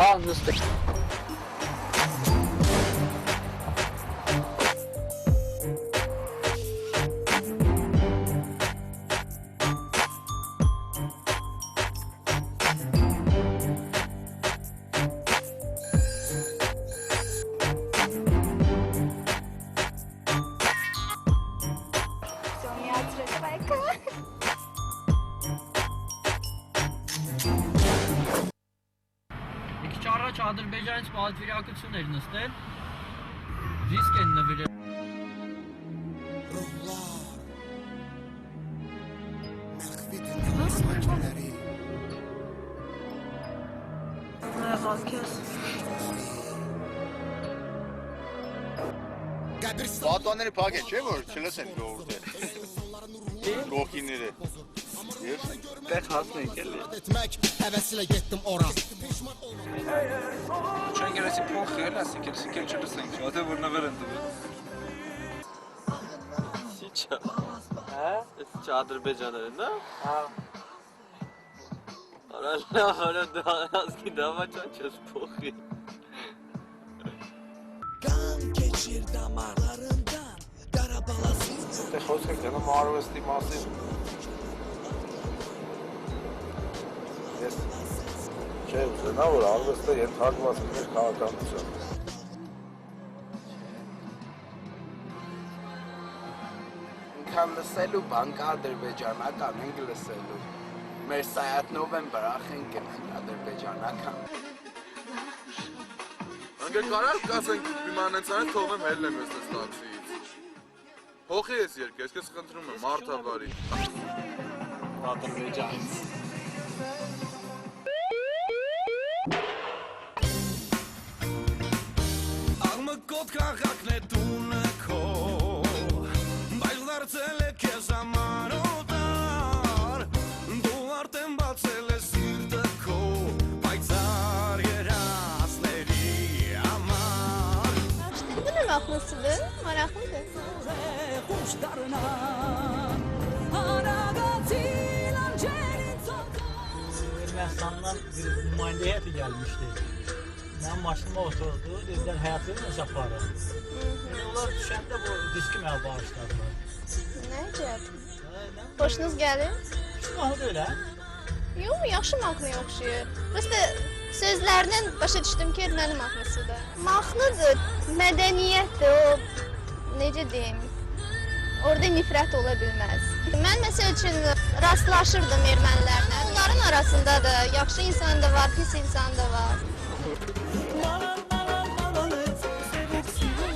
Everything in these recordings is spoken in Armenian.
Գա նստեք։ Առաջ Ադրբեջանից պատվիրակություններ նստել, ռիսկ են նվիրել։ Պատանները փակ է, չէ՞ որ չլսեն ժողովուրդը։ Գողքինները։ Ես տեղ հասնենք էլի։ Həvəsilə getdim ora. Չեն գերեսի փոխի էլ ասի, կերսի չլսենք, շատը որ նվեր են տվել։ Սիչա։ Հա? Ես չա Ադրբեջաներ են, դա? Հա։ Արա ասկի դավա չաչես փոխի։ Կան keçir damarlarından Qarabalazın. Դե խոսենք դենը մարվեստի մասին։ Ես չէ ուզենա, որ արվեստը ենթարկված մեր քաղաքականության։ Ինքան լսելու բան կա ադրբեջանական ենք լսելու։ Մեր Սայաթնով են բրախ են գնենք ադրբեջանական։ Անգե կարալ կասենք իմանեցան թողեմ հելնեմ ես տես տաքսիից։ Հոխի ես երկ, ես կես խնդրում եմ, մարդավարի։ Ադրբեջանից։ Աղմկոտ քաղաքն է տունը քո Բայց դարձել է քեզ համար օտար Դու արդեն բացել ես սիրտը քո Պայծառ երազների համար Bunu ne bakmasıdır? Meraklıdır. Kuş darına Aragatil ancerin Ermənistandan bir nümayəndə heyəti gəlmişdi. Mənim maşınıma oturdu, dedilər həyatını necə aparır. Onlar düşəndə bu diski mənə bağışladılar. Ne cihaz? Hoşunuz gelir? Mahnı öyle. Yox, yaxşı mahnıya oxşuyur. Prosta sözlərdən başa düşdüm ki, erməni mahnısıdır. Mahnıdır, mədəniyyətdir, o necə deyim, orada nifrət ola bilməz. Mən məsəl üçün rastlaşırdım ermənilərlə. Onların arasında da yaxşı insan da var, pis insan da var.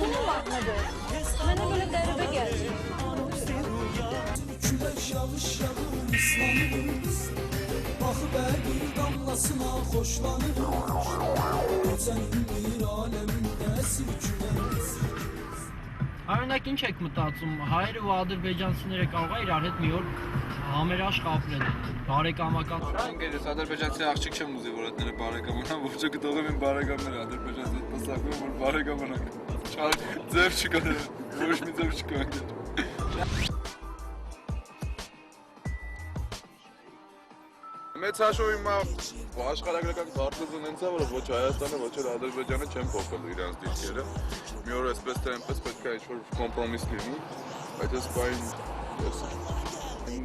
Bu mahnıdır. Mənə belə qəribə gəlir. Küləş yağış yağır ıslanır Baxıb bir damlasına xoşlanır Gecənin bir aləmində sürkünər Օրինակ ինչ եք մտածում, հայերը ու ադրբեջանցիները կարող է իրար հետ մի օր համերաշխ ապրել, բարեկամական։ Անգեր ես ադրբեջանցի աղջիկ չեմ ուզի, որ այդները բարեկամանան, ոչ չը կտողեմ իմ բարեկամները ադրբեջանցի հետ պսակում, որ բարեկամանան։ Ձև չկա, ոչ մի ձև չկա։ Մեծ հաշով հիմա աշխարհագրական քարտեզն հենց է, որ ոչ Հայաստանը, ոչ էլ Ադրբեջանը չեն փոխել իրենց դիրքերը։ Մի օր այսպես թե այնպես պետք է ինչ-որ կոմպրոմիս լինի, բայց այս բան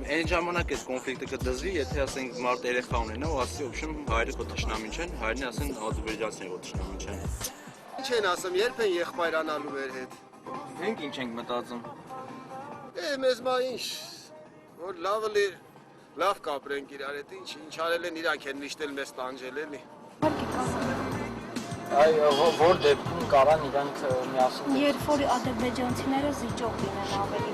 Այն ժամանակ այս կոնֆլիկտը կդզվի, եթե ասենք մարդ երեխա ունենա ու ասի, ոբշեմ հայրը քո թշնամին չեն, հայրն ասեն ադրբեջանցիները քո թշնամին չեն։ Ինչ են ասում, երբ են եղբայրանալու մեր հետ։ Մենք ինչ ենք մտածում։ Մեզ մա ինչ, որ լավ կապրենք իրար հետ, ինչ արել են իրանք են միշտել մեզ տանջել էլի։ Այ որ դեպքում կարան իրանք միասին։ Երբ որ ադրբեջանցիները զիջող լինեն ավելի։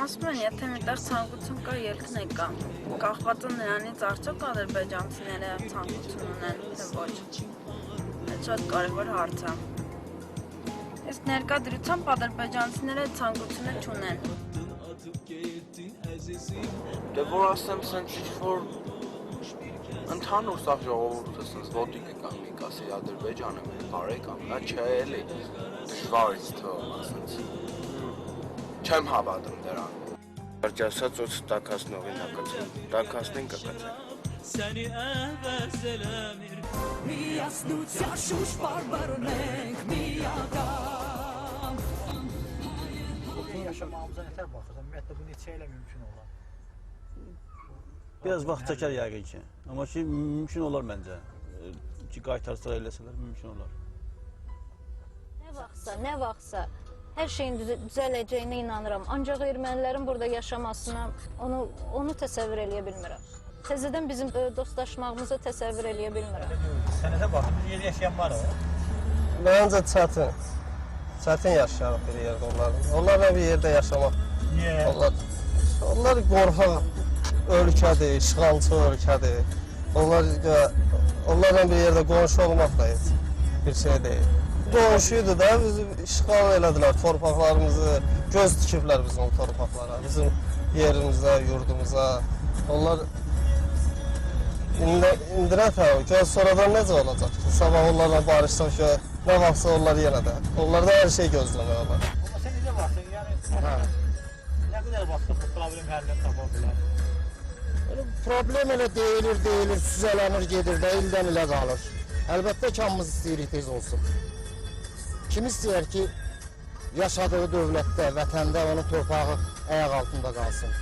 Ասում են, եթե միտեղ ցանկություն կա, ելքն է կա։ Կախված է նրանից արդյոք ադրբեջանցիները ցանկություն ունեն, թե ոչ։ Այդ շատ կարևոր հարց է։ Իսկ ներկա դրությամբ ադրբեջանցիները ցանկությունը չունեն։ Դե որ ասեմ, սենց ինչ-որ ընդհանուր սաղ ժողովուրդը սենց ոտիկ է կանգնի, կասի Ադրբեջանը մեր բարեկամ, դա չէ էլի, դժվարից թողում ասենց։ Չեմ հավատում դրան։ Արջասած ոց տակասնողին հակացեն, տակասնեն կկացեն։ seni əvəz eləmir. Miyasnu çarşuş barbarnek miyadan. Bugün yaşamağımıza nətər baxırsan? Ümumiyyətlə bu neçə ilə mümkün olar? Biraz vaxt çəkər yəqin ki. Amma ki, mümkün olar məncə. Ki, qaytarsalar, eləsələr, mümkün olar. Nə vaxtsa hər şeyin düzələcəyinə inanıram. Ancaq ermənilərin burada yaşamasına onu təsəvvür eləyə bilmirəm. Təzədən bizim dostlaşmağımızı təsəvvür eləyə bilmirəm. Sənətə baxın, bir yer yaşayan var o. Məncə çətin. Çətin yaşayarıq bir yerdə onlarla. Onlarla bir yerdə yaşamaq. Niyə? Onlar qorxaq ölkədir, işğalçı ölkədir. Onlarla bir yerdə qonşu olmaq da heç bir şey deyil. Qonşuydu da, bizi işğal elədilər, torpaqlarımızı, göz tikiblər bizim torpaqlara, bizim yerimizə, yurdumuza. Onlar indirət hə, sonradan necə olacaq ki? Sabah onlarla barışsaq ki, nə vaxtsa onlar yenə də. Onlarda hər şey gözləmək olar. Amma sən necə baxsın, yəni nə qədər vaxtda bu problem həllini tapa bilər? Problem elə deyilir, süzələnir, gedir də, ildən ilə qalır. Əlbəttə ki, hamımız istəyirik tez olsun. Kim istəyər ki, yaşadığı dövlətdə, vətəndə onun torpağı ayaq altında qalsın?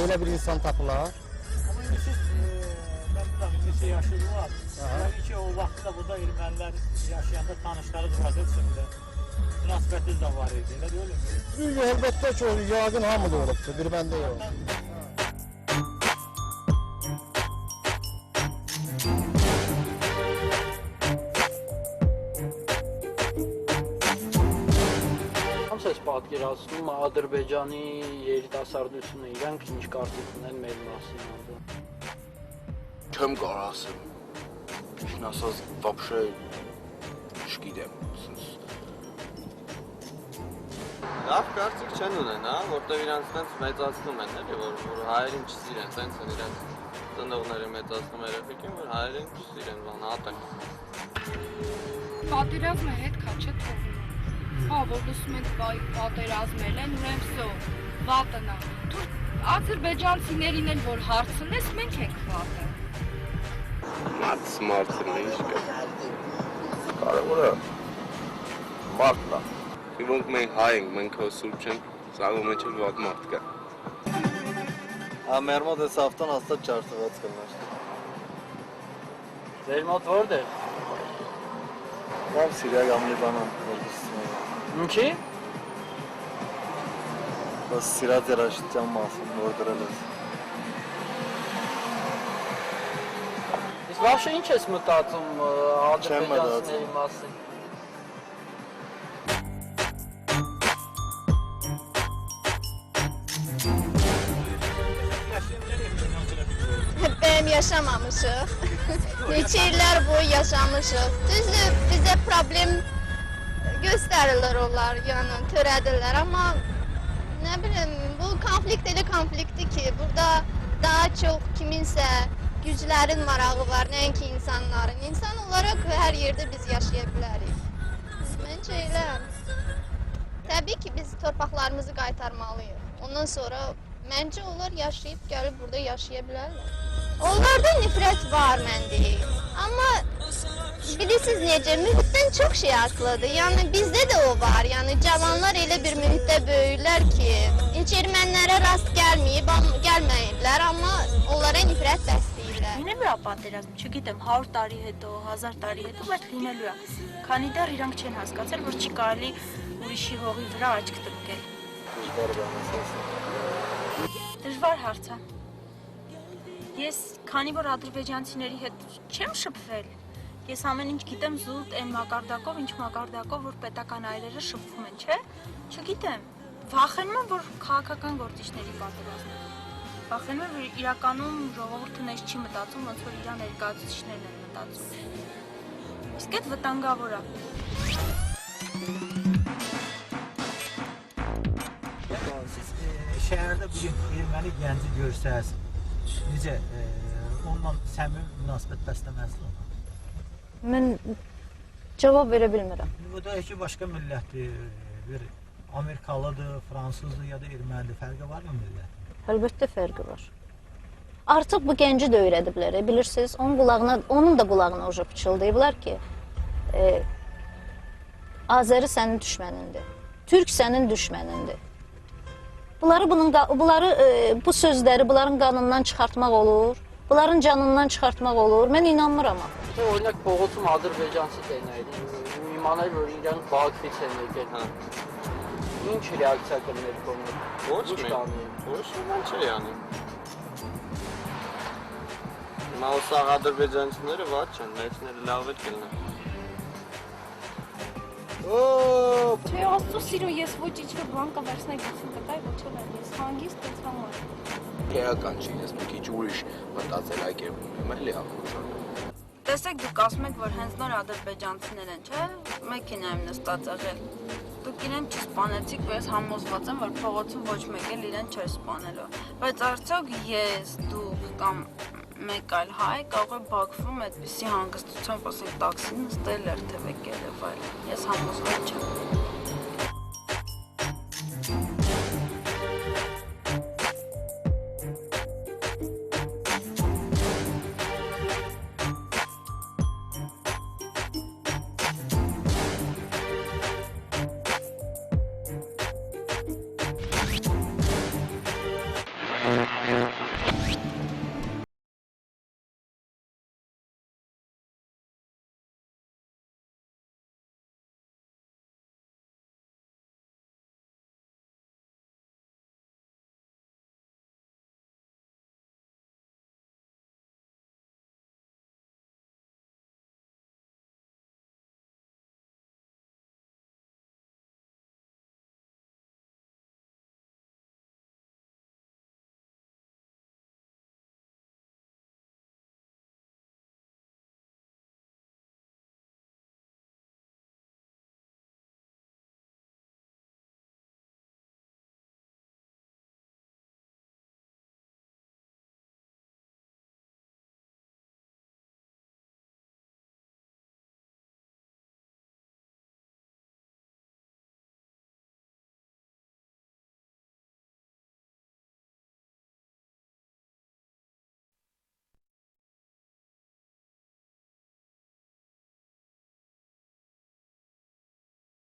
Elə bir insan tapılar. Amma indi siz, mən bilmirəm, neçə yaşınız var. Yəni ki, o vaxtda burada ermənilər yaşayanda tanışlarınız var içində. Münasibətiniz də var idi, elə deyil mi? Əlbəttə ki, yaqın hamıda olubdur, bir məndə yox. Ես պատկերացնում Ադրբեջանի երիտասարդությունը իրանք ինչ կարծիք ունեն մեր մասին։ Չեմ կարող ասեմ։ Ճիշտն ասած, вообще չգիտեմ։ Լավ կարծիք չեն ունենա, որտեղ իրանց տենց մեծացնում են, էլի, որ հայերին չսիրեն, տենց են իրանց ծնողները մեծացնում երեխեքին, որ հայերին չսիրեն, բան ատակ։ Պատերազմը հետ քա չէ թողնում։ Հա, որ լսում ենք պատերազմել են, ուրեմն սո, վատն է։ Դու ադրբեջանցիներին են որ հարցնես, մենք ենք վատը։ Մարդն է, ինչ կա։ Կարևորը մարդն է։ Իվոնք մենք հայ ենք, մենք հո սուրբ չենք, սաղում մեջ էլ վատ մարդ կա։ Մեր մոտ էս ավտոն հաստատ չարծված կլներ։ Ձեր մոտ որտեղ։ Կամ Սիրիա կամ Լիբանան, Ինչի։ Բաս սիրած երաշտյան մասում որ դրել ես։ Իսկ վաղշը ինչ ես մտածում ադրբեջանցիների մասին։ Benim yaşamamışıq. Neçə illər boyu yaşamışıq. Düzdür, bizə problem göstərirlər onlar, yəni törədirlər, amma nə bilim, bu konflikt elə konfliktdir ki, burada daha çox kiminsə güclərin marağı var, nəinki insanların. İnsan olaraq hər yerdə biz yaşaya bilərik. Məncə elə. Təbii ki, biz torpaqlarımızı qaytarmalıyıq. Ondan sonra məncə onlar yaşayıb gəlib burada yaşaya bilərlər. Onlarda nifrət var mən deyim. Amma bilirsiniz necə, mühitdən çox şey asılıdır. Yəni bizdə də o var. Yəni cavanlar elə bir mühitdə böyürlər ki, heç ermənilərə rast gəlməyiblər, amma onlara nifrət bəsləyirlər. Լինելու է պատերազմ, չգիտեմ, 100 տարի հետո, 1000 տարի հետո, բայց լինելու է։ Քանի դեռ իրանք չեն հասկացել, որ չի կարելի ուրիշի հողի վրա աչք տնկել։ Դժվար հարց է։ Ես քանի որ ադրբեջանցիների հետ չեմ շփվել, ես ամեն ինչ գիտեմ զուտ այն մակարդակով, ինչ մակարդակով, որ պետական այրերը շփվում են, չէ՞։ Չգիտեմ։ Վախենում եմ, որ քաղաքական գործիչների պատերազմ։ Վախենում եմ, որ իրականում ժողովուրդը նես չի մտածում, ոնց որ իր ներկայացուցիչներն են մտածում։ Իսկ այդ վտանգավոր է։ Siz şəhərdə bugün erməni gənci görsəz, necə onunla səmimi münasibət bəsləməzsiniz ona? Mən cavab verə bilmirəm. Bu da iki başqa millətdir, bir Amerikalıdır, Fransızdır ya da ermənidir, fərqi var mı millətin? Əlbəttə fərqi var. Artıq bu gənci də öyrədiblər, bilirsiniz. Onun da qulağına uca pıçıldayıblar ki, Azəri sənin düşmənindir, Türk sənin düşmənindir. Bunları bu sözləri bunların qanından çıxartmaq olur, bunların canından çıxartmaq olur. Mən inanmıram. Օրինակ փողոցում ադրբեջանցի տենայր, իմանալ որ իրան բակվից են եկել։ Ինչ ռեակցիա կներ կողմը։ Ոչ մի չի անի։ Հիմա ուսաղ ադրբեջանցիները վատ չեն, մեծները լավ էլ կլինեն։ Չէ, աստծո սիրո, ես ոչ ինչ-որ բան կվերցնեի գուցին կտայի, ոչ էլ ես հանգիստ ես համար։ Էական չի, ես մի քիչ ուրիշ մտածելակերպ ունեմ, էլի ախորժան։ Տեսեք, դուք ասում եք, որ հենց նոր ադրբեջանցիներ են, չէ՞, մեքենայում նստած եղել։ Դուք իրեն չսպանեցիք, ու ես համոզված եմ, որ փողոցում ոչ մեկ էլ իրեն չէր սպանելու։ Բայց արդյոք ես, դուք կամ մեկ այլ հայ կարող է Բաքվում այդպիսի հանգստությամբ, ասենք, տաքսին նստել, երթևեկել եւ այլն։ Ես համոզված չեմ։